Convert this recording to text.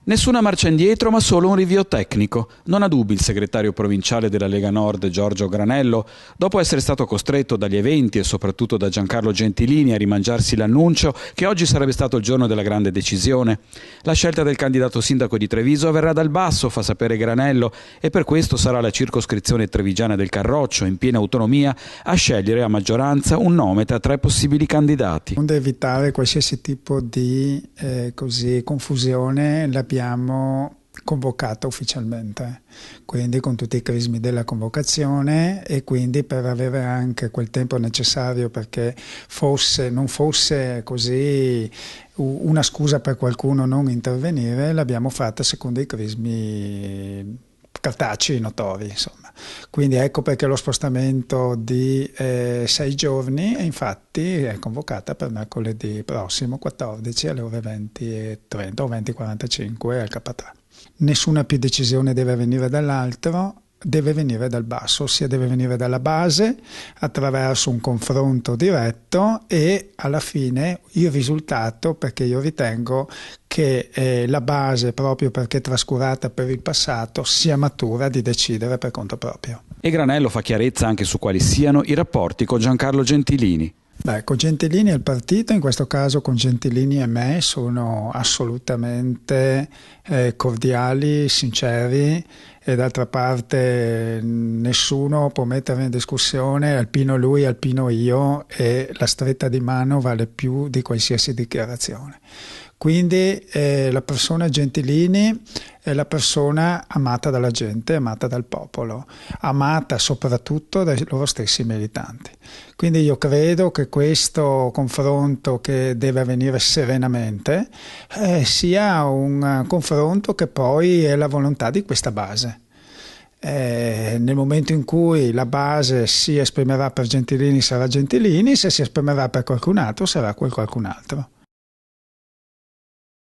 Nessuna marcia indietro, ma solo un rinvio tecnico. Non ha dubbi il segretario provinciale della Lega Nord, Giorgio Granello, dopo essere stato costretto dagli eventi e soprattutto da Giancarlo Gentilini a rimangiarsi l'annuncio che oggi sarebbe stato il giorno della grande decisione. La scelta del candidato sindaco di Treviso avverrà dal basso, fa sapere Granello, e per questo sarà la circoscrizione trevigiana del Carroccio, in piena autonomia, a scegliere a maggioranza un nome tra tre possibili candidati. Per evitare qualsiasi tipo di confusione l'abbiamo convocata ufficialmente, quindi con tutti i crismi della convocazione, e quindi per avere anche quel tempo necessario perché non fosse così una scusa per qualcuno non intervenire, l'abbiamo fatta secondo i crismi cartacei notori, insomma. Quindi ecco perché lo spostamento di 6 giorni, e infatti è convocata per mercoledì prossimo 14 alle ore 20:30 o 20:45 al K3. Nessuna più decisione deve venire dall'altro, deve venire dal basso, ossia deve venire dalla base attraverso un confronto diretto e alla fine il risultato, perché io ritengo che la base, proprio perché trascurata per il passato, sia matura di decidere per conto proprio. E Granello fa chiarezza anche su quali siano i rapporti con Giancarlo Gentilini. Con Gentilini e il partito, in questo caso con Gentilini e me, sono assolutamente cordiali, sinceri, e d'altra parte nessuno può mettere in discussione alpino lui, alpino io, e la stretta di mano vale più di qualsiasi dichiarazione. Quindi la persona Gentilini è la persona amata dalla gente, amata dal popolo, amata soprattutto dai loro stessi militanti. Quindi io credo che questo confronto, che deve avvenire serenamente, sia un confronto che poi è la volontà di questa base. Nel momento in cui la base si esprimerà per Gentilini sarà Gentilini, se si esprimerà per qualcun altro sarà quel qualcun altro.